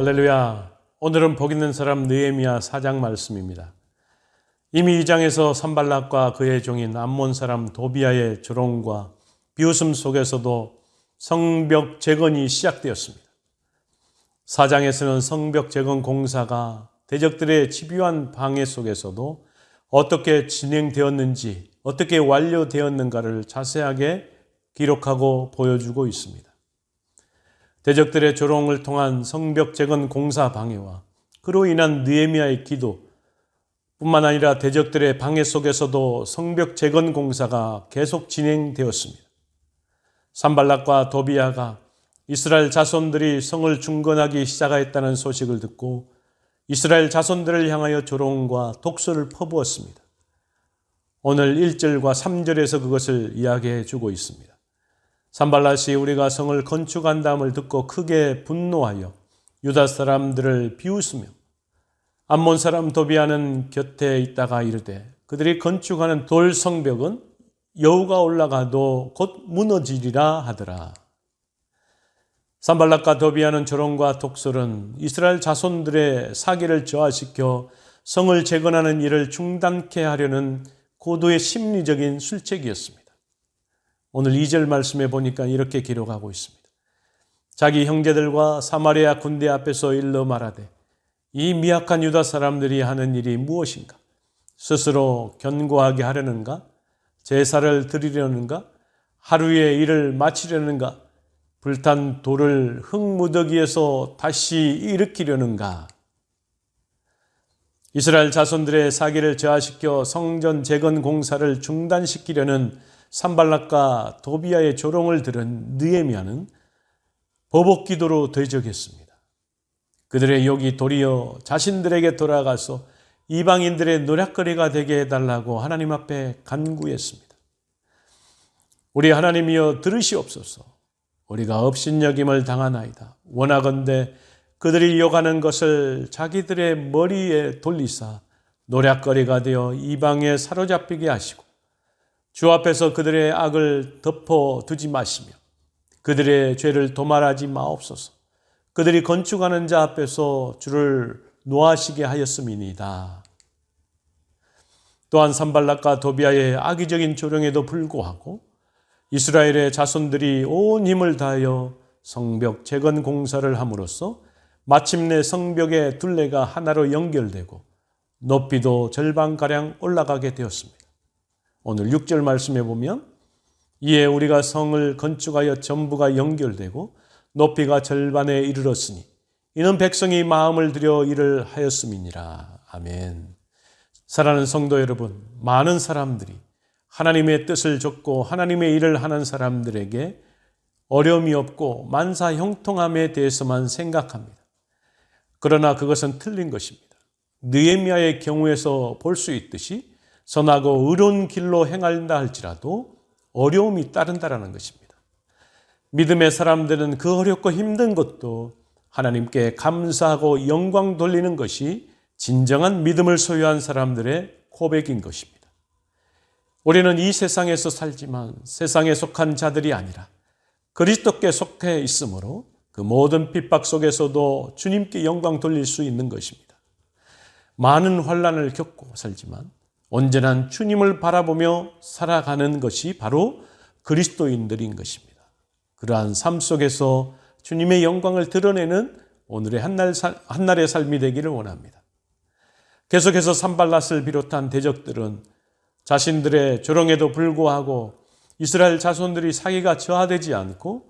할렐루야. 오늘은 복 있는 사람 느헤미야 4장 말씀입니다. 이미 2장에서 산발락과 그의 종인 암몬 사람 도비아의 조롱과 비웃음 속에서도 성벽 재건이 시작되었습니다. 4장에서는 성벽 재건 공사가 대적들의 집요한 방해 속에서도 어떻게 진행되었는지, 어떻게 완료되었는가를 자세하게 기록하고 보여주고 있습니다. 대적들의 조롱을 통한 성벽 재건 공사 방해와 그로 인한 느헤미야의 기도 뿐만 아니라 대적들의 방해 속에서도 성벽 재건 공사가 계속 진행되었습니다. 산발락과 도비아가 이스라엘 자손들이 성을 중건하기 시작하였다는 소식을 듣고 이스라엘 자손들을 향하여 조롱과 독소를 퍼부었습니다. 오늘 1절과 3절에서 그것을 이야기해 주고 있습니다. 산발락이 우리가 성을 건축한다음을 듣고 크게 분노하여 유다 사람들을 비웃으며 암몬 사람 도비아는 곁에 있다가 이르되 그들이 건축하는 돌 성벽은 여우가 올라가도 곧 무너지리라 하더라. 산발락과 도비아는 조롱과 독설은 이스라엘 자손들의 사기를 저하시켜 성을 재건하는 일을 중단케 하려는 고도의 심리적인 술책이었습니다. 오늘 2절 말씀에 보니까 이렇게 기록하고 있습니다. 자기 형제들과 사마리아 군대 앞에서 일러 말하되 이 미약한 유다 사람들이 하는 일이 무엇인가? 스스로 견고하게 하려는가? 제사를 드리려는가? 하루의 일을 마치려는가? 불탄 돌을 흙무더기에서 다시 일으키려는가? 이스라엘 자손들의 사기를 저하시켜 성전 재건 공사를 중단시키려는 산발락과 도비아의 조롱을 들은 느헤미야는 보복기도로 대적했습니다. 그들의 욕이 도리어 자신들에게 돌아가서 이방인들의 노략거리가 되게 해달라고 하나님 앞에 간구했습니다. 우리 하나님이여 들으시옵소서. 우리가 업신여김을 당하나이다. 원하건대 그들이 욕하는 것을 자기들의 머리에 돌리사 노략거리가 되어 이방에 사로잡히게 하시고 주 앞에서 그들의 악을 덮어두지 마시며 그들의 죄를 도말하지 마옵소서. 그들이 건축하는 자 앞에서 주를 노하시게 하였음이니이다. 또한 산발락과 도비아의 악의적인 조롱에도 불구하고 이스라엘의 자손들이 온 힘을 다하여 성벽 재건 공사를 함으로써 마침내 성벽의 둘레가 하나로 연결되고 높이도 절반가량 올라가게 되었습니다. 오늘 6절 말씀에 보면 이에 우리가 성을 건축하여 전부가 연결되고 높이가 절반에 이르렀으니 이는 백성이 마음을 들여 일을 하였음이니라. 아멘. 사랑하는 성도 여러분, 많은 사람들이 하나님의 뜻을 좇고 하나님의 일을 하는 사람들에게 어려움이 없고 만사 형통함에 대해서만 생각합니다. 그러나 그것은 틀린 것입니다. 느헤미야의 경우에서 볼 수 있듯이 선하고 의로운 길로 행한다 할지라도 어려움이 따른다라는 것입니다. 믿음의 사람들은 그 어렵고 힘든 것도 하나님께 감사하고 영광 돌리는 것이 진정한 믿음을 소유한 사람들의 고백인 것입니다. 우리는 이 세상에서 살지만 세상에 속한 자들이 아니라 그리스도께 속해 있으므로 그 모든 핍박 속에서도 주님께 영광 돌릴 수 있는 것입니다. 많은 환난을 겪고 살지만 온전한 주님을 바라보며 살아가는 것이 바로 그리스도인들인 것입니다. 그러한 삶 속에서 주님의 영광을 드러내는 오늘의 한날의 삶이 되기를 원합니다. 계속해서 산발락을 비롯한 대적들은 자신들의 조롱에도 불구하고 이스라엘 자손들이 사기가 저하되지 않고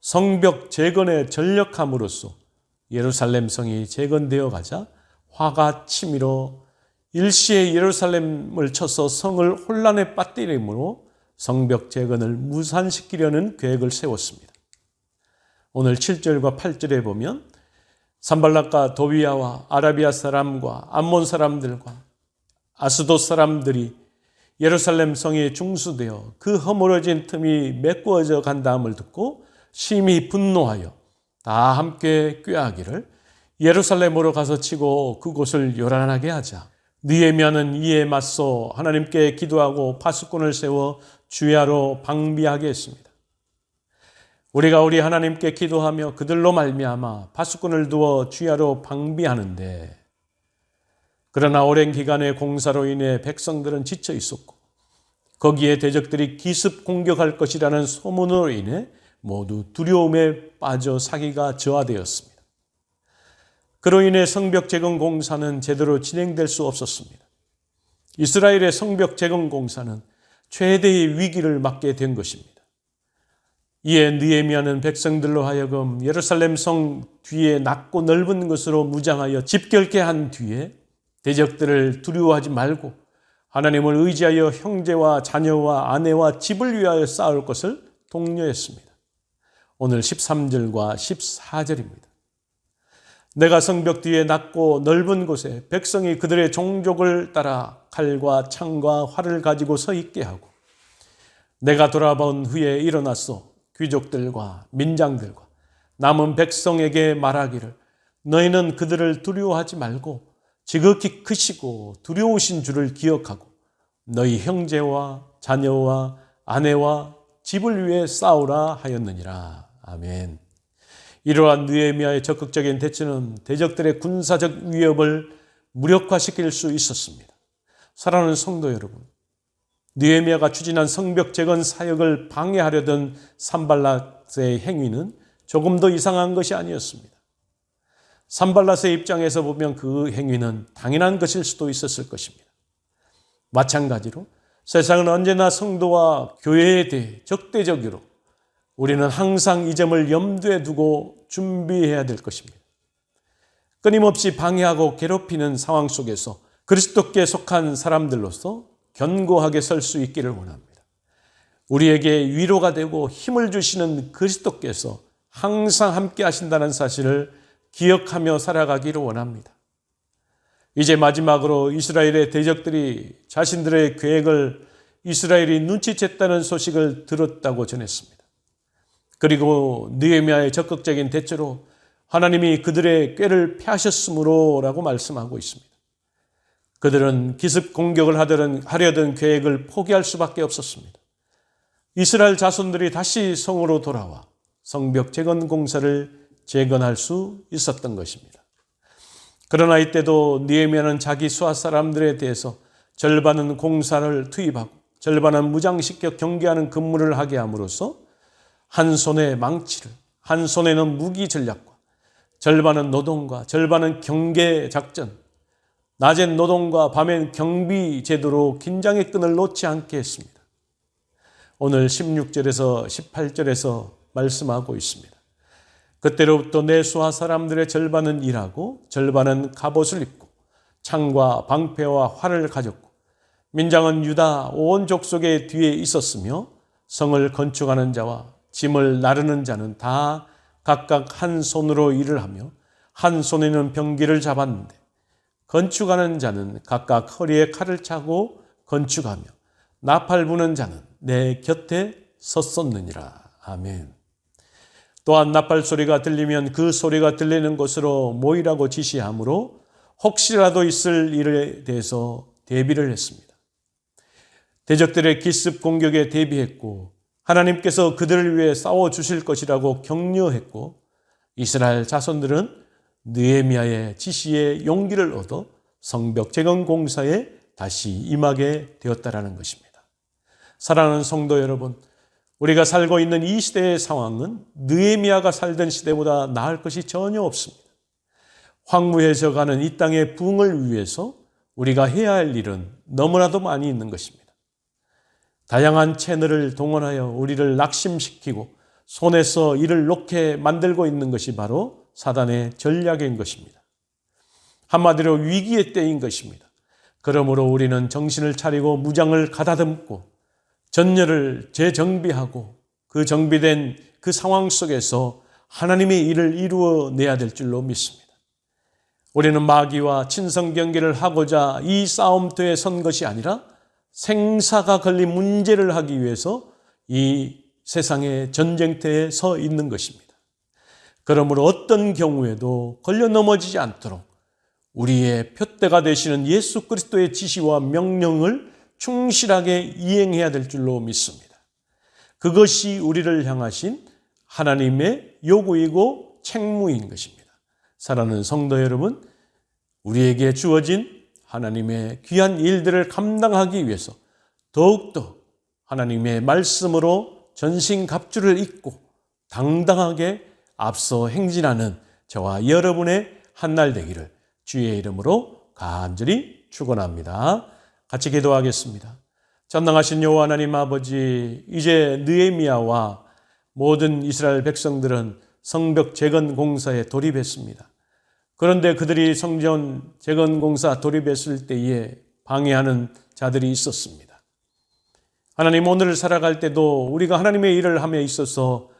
성벽 재건에 전력함으로써 예루살렘 성이 재건되어 가자 화가 치밀어 일시에 예루살렘을 쳐서 성을 혼란에 빠뜨림으로 성벽 재건을 무산시키려는 계획을 세웠습니다. 오늘 7절과 8절에 보면 산발락과 도비아와 아라비아 사람과 암몬 사람들과 아스돗 사람들이 예루살렘 성이 중수되어 그 허물어진 틈이 메꾸어져 간다함을 듣고 심히 분노하여 다 함께 꾀하기를 예루살렘으로 가서 치고 그곳을 요란하게 하자. 느헤미야는 이에 맞서 하나님께 기도하고 파수꾼을 세워 주야로 방비하게 했습니다. 우리가 우리 하나님께 기도하며 그들로 말미암아 파수꾼을 두어 주야로 방비하는데, 그러나 오랜 기간의 공사로 인해 백성들은 지쳐 있었고 거기에 대적들이 기습 공격할 것이라는 소문으로 인해 모두 두려움에 빠져 사기가 저하되었습니다. 그로 인해 성벽 재건 공사는 제대로 진행될 수 없었습니다. 이스라엘의 성벽 재건 공사는 최대의 위기를 맞게 된 것입니다. 이에 느헤미야는 백성들로 하여금 예루살렘 성 뒤에 낮고 넓은 것으로 무장하여 집결케 한 뒤에 대적들을 두려워하지 말고 하나님을 의지하여 형제와 자녀와 아내와 집을 위하여 싸울 것을 독려했습니다. 오늘 13절과 14절입니다. 내가 성벽 뒤에 낮고 넓은 곳에 백성이 그들의 종족을 따라 칼과 창과 활을 가지고 서 있게 하고, 내가 돌아본 후에 일어나서 귀족들과 민장들과 남은 백성에게 말하기를, 너희는 그들을 두려워하지 말고 지극히 크시고 두려우신 주를 기억하고 너희 형제와 자녀와 아내와 집을 위해 싸우라 하였느니라. 아멘. 이러한 느헤미야의 적극적인 대처는 대적들의 군사적 위협을 무력화시킬 수 있었습니다. 사랑하는 성도 여러분, 느헤미야가 추진한 성벽 재건 사역을 방해하려던 산발랏의 행위는 조금 더 이상한 것이 아니었습니다. 산발랏의 입장에서 보면 그 행위는 당연한 것일 수도 있었을 것입니다. 마찬가지로 세상은 언제나 성도와 교회에 대해 적대적으로 우리는 항상 이 점을 염두에 두고 준비해야 될 것입니다. 끊임없이 방해하고 괴롭히는 상황 속에서 그리스도께 속한 사람들로서 견고하게 설 수 있기를 원합니다. 우리에게 위로가 되고 힘을 주시는 그리스도께서 항상 함께 하신다는 사실을 기억하며 살아가기를 원합니다. 이제 마지막으로 이스라엘의 대적들이 자신들의 계획을 이스라엘이 눈치챘다는 소식을 들었다고 전했습니다. 그리고 느헤미야의 적극적인 대처로 하나님이 그들의 꾀를 펴셨으므로 라고 말씀하고 있습니다. 그들은 기습 공격을 하려던 계획을 포기할 수밖에 없었습니다. 이스라엘 자손들이 다시 성으로 돌아와 성벽 재건 공사를 재건할 수 있었던 것입니다. 그러나 이때도 느헤미야는 자기 수하 사람들에 대해서 절반은 공사를 투입하고 절반은 무장시켜 경계하는 근무를 하게 함으로써 한 손에 망치를, 한 손에는 무기 전략과 절반은 노동과 절반은 경계 작전, 낮엔 노동과 밤엔 경비 제도로 긴장의 끈을 놓지 않게 했습니다. 오늘 16절에서 18절에서 말씀하고 있습니다. 그때로부터 내 수하 사람들의 절반은 일하고 절반은 갑옷을 입고 창과 방패와 활을 가졌고, 민장은 유다 온 족속의 뒤에 있었으며 성을 건축하는 자와 짐을 나르는 자는 다 각각 한 손으로 일을 하며 한 손에는 병기를 잡았는데, 건축하는 자는 각각 허리에 칼을 차고 건축하며 나팔 부는 자는 내 곁에 섰었느니라. 아멘. 또한 나팔 소리가 들리면 그 소리가 들리는 곳으로 모이라고 지시하므로 혹시라도 있을 일에 대해서 대비를 했습니다. 대적들의 기습 공격에 대비했고 하나님께서 그들을 위해 싸워주실 것이라고 격려했고, 이스라엘 자손들은 느헤미야의 지시에 용기를 얻어 성벽 재건 공사에 다시 임하게 되었다라는 것입니다. 사랑하는 성도 여러분, 우리가 살고 있는 이 시대의 상황은 느헤미야가 살던 시대보다 나을 것이 전혀 없습니다. 황무해져 가는 이 땅의 부흥을 위해서 우리가 해야 할 일은 너무나도 많이 있는 것입니다. 다양한 채널을 동원하여 우리를 낙심시키고 손에서 이를 놓게 만들고 있는 것이 바로 사단의 전략인 것입니다. 한마디로 위기의 때인 것입니다. 그러므로 우리는 정신을 차리고 무장을 가다듬고 전열을 재정비하고 그 정비된 그 상황 속에서 하나님의 일을 이루어내야 될 줄로 믿습니다. 우리는 마귀와 친선 경기를 하고자 이 싸움터에 선 것이 아니라 생사가 걸린 문제를 하기 위해서 이 세상의 전쟁터에 서 있는 것입니다. 그러므로 어떤 경우에도 걸려 넘어지지 않도록 우리의 표대가 되시는 예수 그리스도의 지시와 명령을 충실하게 이행해야 될 줄로 믿습니다. 그것이 우리를 향하신 하나님의 요구이고 책무인 것입니다. 사랑하는 성도 여러분, 우리에게 주어진 하나님의 귀한 일들을 감당하기 위해서 더욱더 하나님의 말씀으로 전신갑주를 입고 당당하게 앞서 행진하는 저와 여러분의 한날 되기를 주의 이름으로 간절히 축원합니다. 같이 기도하겠습니다. 전능하신 여호와 하나님 아버지, 이제 느헤미야와 모든 이스라엘 백성들은 성벽 재건 공사에 돌입했습니다. 그런데 그들이 성전 재건 공사 돌입했을 때에 방해하는 자들이 있었습니다. 하나님, 오늘 살아갈 때도 우리가 하나님의 일을 함에 있어서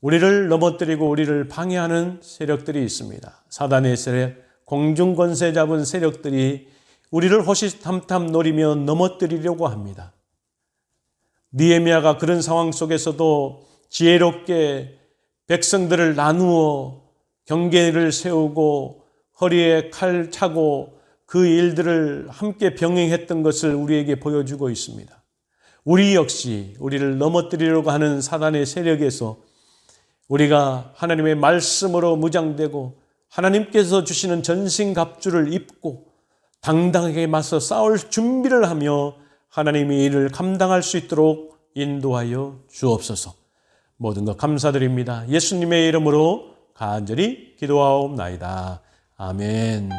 우리를 넘어뜨리고 우리를 방해하는 세력들이 있습니다. 사단의 세력, 공중권세 잡은 세력들이 우리를 호시탐탐 노리며 넘어뜨리려고 합니다. 느헤미야가 그런 상황 속에서도 지혜롭게 백성들을 나누어 경계를 세우고 허리에 칼 차고 그 일들을 함께 병행했던 것을 우리에게 보여주고 있습니다. 우리 역시 우리를 넘어뜨리려고 하는 사단의 세력에서 우리가 하나님의 말씀으로 무장되고 하나님께서 주시는 전신갑주를 입고 당당하게 맞서 싸울 준비를 하며 하나님의 일을 감당할 수 있도록 인도하여 주옵소서. 모든 것 감사드립니다. 예수님의 이름으로 간절히 기도하옵나이다. 아멘.